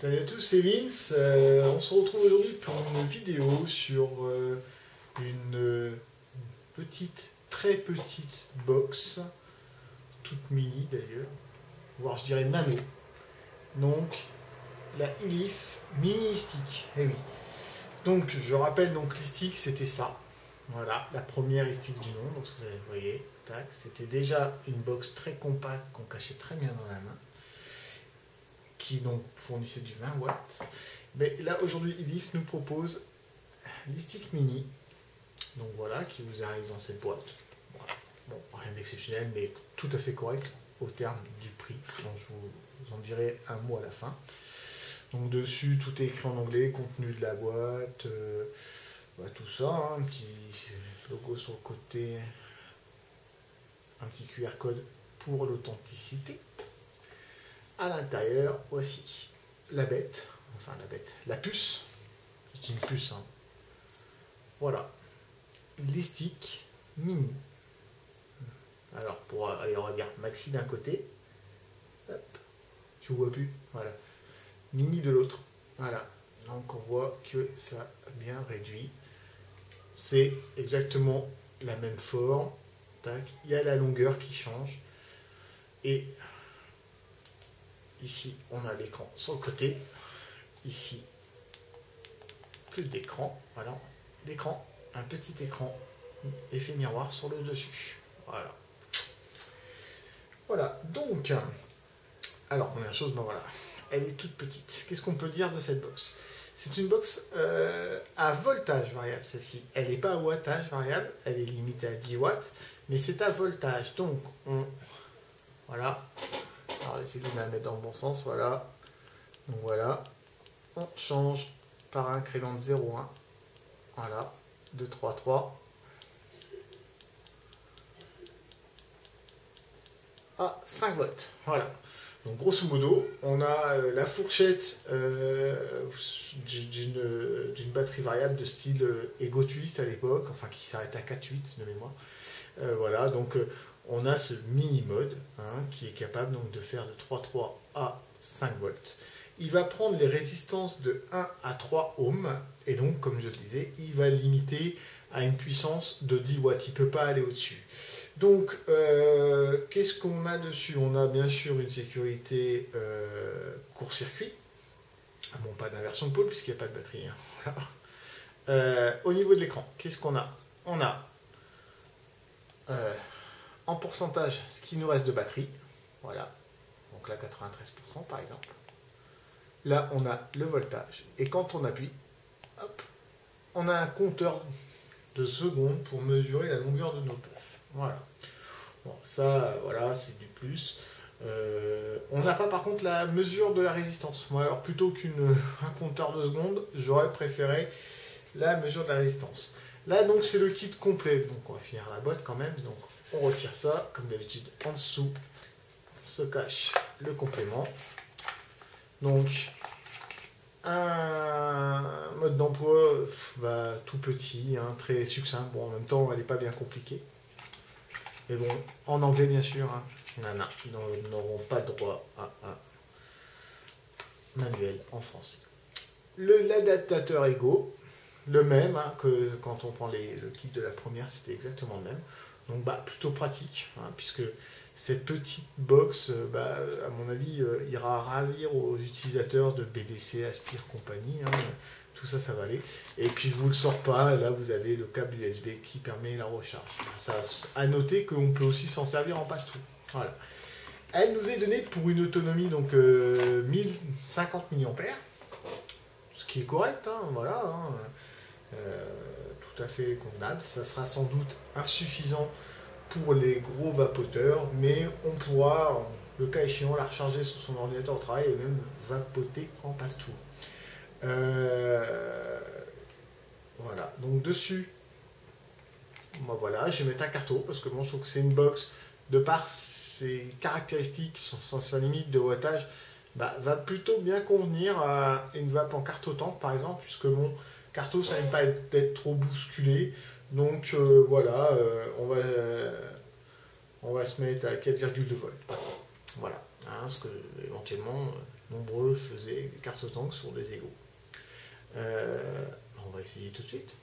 Salut à tous, c'est Vince. On se retrouve aujourd'hui pour une vidéo sur une petite, très petite box, toute mini d'ailleurs, voire je dirais nano. Donc la Elif mini stick. Eh oui. Donc je rappelle donc l'e-stick c'était ça. Voilà, la première e-stick du nom. Donc vous voyez, tac, c'était déjà une box très compacte qu'on cachait très bien dans la main, qui donc fournissait du 20 watts. Mais là aujourd'hui Elif nous propose l'e-stick mini, donc voilà, qui vous arrive dans cette boîte. Voilà. Bon, rien d'exceptionnel, mais tout à fait correct au terme du prix, dont je vous en dirai un mot à la fin. Donc dessus tout est écrit en anglais, contenu de la boîte, tout ça, hein, un petit logo sur le côté, un petit QR code pour l'authenticité. À l'intérieur aussi la bête, la puce, c'est une puce, hein. Voilà, l'e-stick mini. Alors pour aller, on va dire maxi d'un côté, hop, je vous vois plus, voilà, mini de l'autre, voilà. Donc on voit que ça a bien réduit. C'est exactement la même forme. Tac. Il y a la longueur qui change. Et ici, on a l'écran sur le côté. Ici, plus d'écran. Voilà, l'écran, un petit écran, effet miroir sur le dessus. Voilà. Voilà, donc, alors, première chose, ben voilà, elle est toute petite. Qu'est-ce qu'on peut dire de cette box? C'est une box à voltage variable, celle-ci. Elle n'est pas à wattage variable, elle est limitée à 10 watts, mais c'est à voltage. Donc, voilà. Alors, essayez de la mettre dans le bon sens, voilà. Donc, voilà. On change par un crayon de 0,1. Voilà. 2, 3, 3. À 5 volts. Voilà. Donc grosso modo, on a la fourchette d'une batterie variable de style Ego Twist à l'époque, enfin qui s'arrête à 4,8 de mémoire. Voilà, donc on a ce mini mode, hein, qui est capable donc de faire de 3,3 à 5 volts. Il va prendre les résistances de 1 à 3 ohms, et donc comme je le disais, il va limiter à une puissance de 10 watts, il ne peut pas aller au-dessus. Donc, qu'est-ce qu'on a dessus? On a bien sûr une sécurité court-circuit. Bon, pas d'inversion de pôle puisqu'il n'y a pas de batterie, hein. Voilà. Au niveau de l'écran, qu'est-ce qu'on a? On a en pourcentage ce qui nous reste de batterie. Voilà. Donc là, 93% par exemple. Là, on a le voltage. Et quand on appuie, hop, on a un compteur de secondes pour mesurer la longueur de nos puffs. Voilà. Bon, ça, voilà, c'est du plus. On n'a pas par contre la mesure de la résistance. Moi, alors plutôt qu'un compteur de secondes, j'aurais préféré la mesure de la résistance. Là, donc, c'est le kit complet. Donc, on va finir la boîte quand même. Donc, on retire ça, comme d'habitude. En dessous se cache le complément. Donc, un mode d'emploi tout petit, hein, très succinct. Bon, en même temps, elle n'est pas bien compliquée. Mais bon, en anglais bien sûr, hein. Nana, ils n'auront pas droit à un manuel en français. L'adaptateur Ego, le même, hein, que quand on prend le kit de la première, c'était exactement le même. Donc plutôt pratique, hein, puisque cette petite box, à mon avis, ira ravir aux utilisateurs de BDC, Aspire, compagnie. Hein. Tout ça, ça va aller. Et puis, je ne vous le sors pas. Là, vous avez le câble USB qui permet la recharge. Ça, à noter qu'on peut aussi s'en servir en passe-trou. Voilà. Elle nous est donnée pour une autonomie, donc 1050 mAh. Ce qui est correct, hein, voilà. Hein. Tout à fait convenable. Ça sera sans doute insuffisant pour les gros vapoteurs, mais on pourra, le cas échéant, la recharger sur son ordinateur au travail et même vapoter en passe-trou. Voilà, donc dessus, voilà, je vais mettre un carton parce que moi je trouve que c'est une box, de par ses caractéristiques, sa limite de wattage, va plutôt bien convenir à une vape en carto-tank par exemple, puisque mon carto ça n'aime pas être trop bousculé. Donc voilà, on va se mettre à 4,2 volts. Voilà, hein, parce que éventuellement nombreux faisaient des cartes tank sur des égos. On va essayer tout de suite.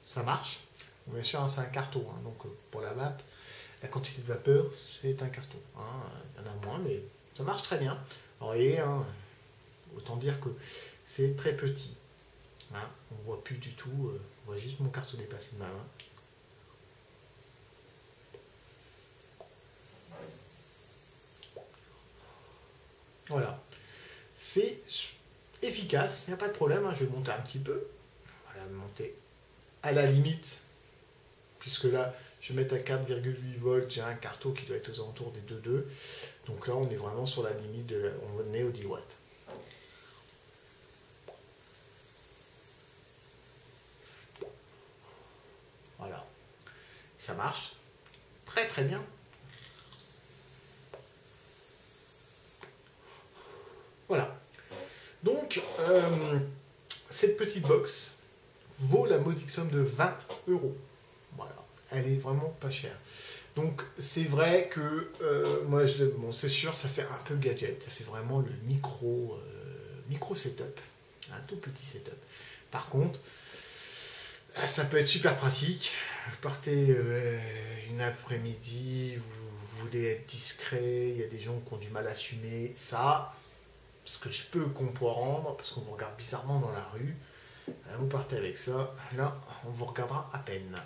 Ça marche. Bon, bien sûr, hein, c'est un carton, hein, donc pour la map, la quantité de vapeur, c'est un carton. Hein. Il y en a moins, mais ça marche très bien. Alors, vous voyez, hein, autant dire que c'est très petit. Hein. On ne voit plus du tout, on voit juste mon carton dépasser de ma main. Voilà. C'est efficace, il n'y a pas de problème. Hein. Je vais monter un petit peu. Voilà, monter à la limite, puisque là, je vais mettre à 4,8 volts, j'ai un carton qui doit être aux alentours des 2,2. Donc là, on est vraiment sur la limite, on est aux 10 watts. Voilà. Ça marche très très bien. Voilà. Donc, cette petite box vaut la modique somme de 20 €. Voilà. Elle est vraiment pas chère. Donc, c'est vrai que moi, bon, c'est sûr, ça fait un peu gadget. Ça fait vraiment le micro setup. Un tout petit setup. Par contre, ça peut être super pratique. Vous partez une après-midi, vous voulez être discret, il y a des gens qui ont du mal à assumer ça. Ce que je peux comprendre, parce qu'on vous regarde bizarrement dans la rue, vous partez avec ça, là, on vous regardera à peine.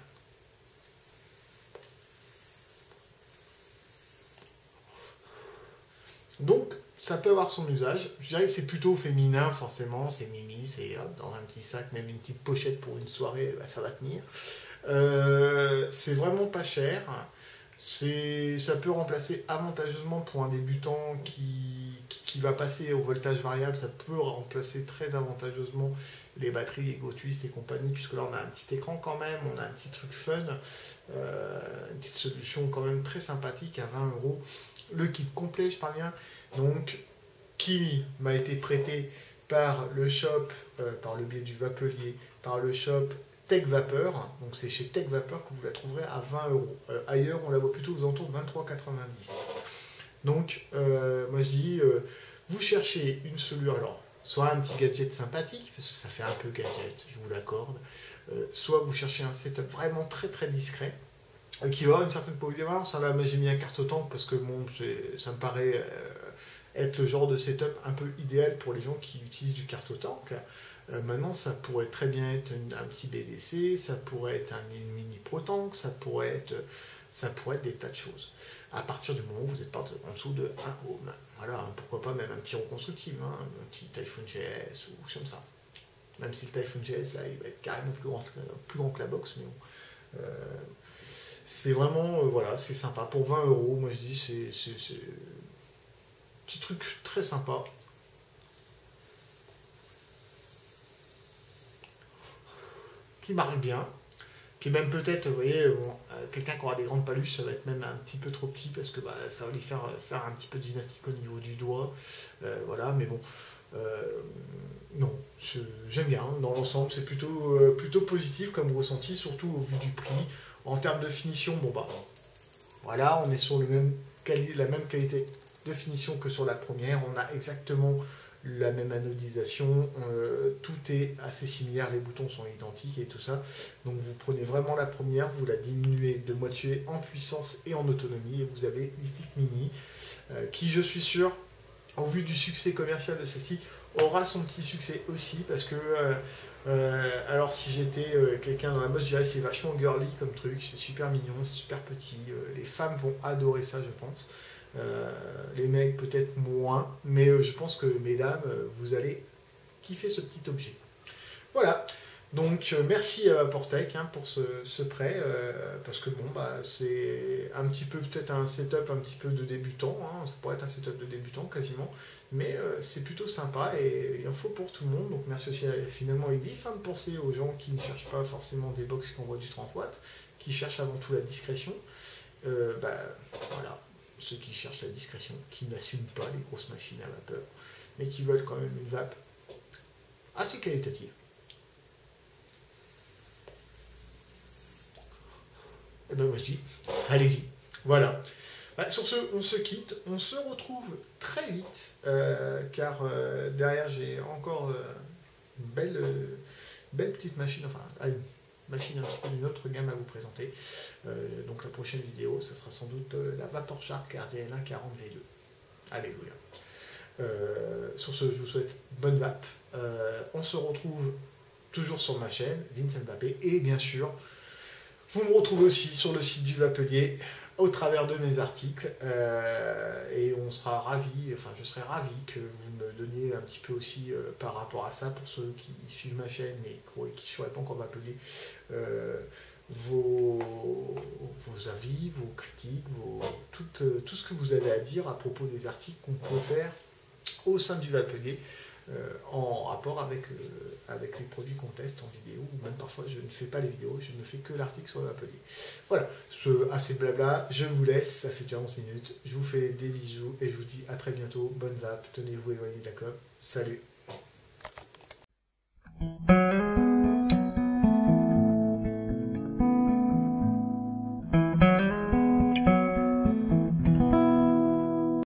Donc, ça peut avoir son usage. Je dirais que c'est plutôt féminin, forcément, c'est mimi, c'est dans un petit sac, même une petite pochette pour une soirée, bah, ça va tenir. C'est vraiment pas cher. Ça peut remplacer avantageusement pour un débutant qui va passer au voltage variable, ça peut remplacer très avantageusement les batteries Ego Twist et compagnie, puisque là on a un petit écran quand même, on a un petit truc fun, une petite solution quand même très sympathique à 20 €. Le kit complet, je parle bien, donc qui m'a été prêté par le shop, par le biais du Vapelier, par le shop Tech Vapeur, donc c'est chez Tech Vapeur que vous la trouverez à 20 €. Ailleurs, on la voit plutôt aux alentours de 23,90 €. Donc, moi je dis, vous cherchez une solution, alors, soit un petit gadget sympathique, parce que ça fait un peu gadget, je vous l'accorde, soit vous cherchez un setup vraiment très très discret, qui va avoir une certaine polyvalence. Là, moi j'ai mis un carte-tank parce que bon, ça me paraît être le genre de setup un peu idéal pour les gens qui utilisent du carte-tank. Maintenant, ça pourrait très bien être un petit BDC, ça pourrait être un mini Pro-Tank, ça pourrait être des tas de choses. À partir du moment où vous n'êtes pas en dessous de 1 ohm. Voilà, pourquoi pas même un petit reconstructible, hein, un petit Typhoon GS ou comme ça. Même si le Typhoon GS, là, il va être carrément plus grand que la box, mais bon. C'est vraiment, voilà, c'est sympa. Pour 20 €, moi je dis, c'est un petit truc très sympa. Qui marche bien. Puis même peut-être, vous voyez, bon, quelqu'un qui aura des grandes paluches, ça va être même un petit peu trop petit parce que bah, ça va lui faire un petit peu de gymnastique au niveau du doigt. Voilà, mais bon. Non, j'aime bien. Dans l'ensemble, c'est plutôt positif comme ressenti, surtout au vu du prix. En termes de finition, bon bah voilà, on est sur la même qualité de finition que sur la première. On a exactement la même anodisation, tout est assez similaire, les boutons sont identiques et tout ça. Donc vous prenez vraiment la première, vous la diminuez de moitié en puissance et en autonomie et vous avez l'e-stick mini qui, je suis sûr, au vu du succès commercial de celle-ci, aura son petit succès aussi parce que alors si j'étais quelqu'un dans la mode, je dirais c'est vachement girly comme truc, c'est super mignon, c'est super petit, les femmes vont adorer ça je pense. Les mecs peut-être moins, mais je pense que mesdames, vous allez kiffer ce petit objet. Voilà, donc merci à Portec hein, pour ce prêt, parce que bon, bah, c'est un petit peu peut-être un setup un petit peu de débutant, hein, ça pourrait être un setup de débutant quasiment, mais c'est plutôt sympa et il en faut pour tout le monde, donc merci aussi finalement Edif hein, de penser aux gens qui ne cherchent pas forcément des box qui envoient du 30 watts, qui cherchent avant tout la discrétion. Bah, voilà, ceux qui cherchent la discrétion, qui n'assument pas les grosses machines à vapeur, mais qui veulent quand même une vape assez qualitative. ben moi je dis, allez-y. Voilà. Bah, sur ce, on se quitte. On se retrouve très vite, car derrière j'ai encore une belle petite machine, enfin une machine un petit peu d'une autre gamme à vous présenter. Donc la prochaine vidéo, ça sera sans doute la VaporShark RDNA 40V2. Alléluia. Sur ce, je vous souhaite bonne vape. On se retrouve toujours sur ma chaîne, Vince Mbappé, et bien sûr, vous me retrouvez aussi sur le site du Vapelier au travers de mes articles, et on sera ravis, enfin je serai ravi que vous me donniez un petit peu aussi par rapport à ça, pour ceux qui suivent ma chaîne mais qui ne seraient pas encore Vapelier, vos avis, vos critiques, tout ce que vous avez à dire à propos des articles qu'on peut faire au sein du Vapelier, en rapport avec les produits qu'on teste en vidéo, ou même parfois je ne fais pas les vidéos, je ne fais que l'article sur le Vapelier. Voilà, assez blabla, je vous laisse, ça fait déjà 11 minutes, je vous fais des bisous et je vous dis à très bientôt, bonne vape, tenez-vous éloigné de la clope, salut.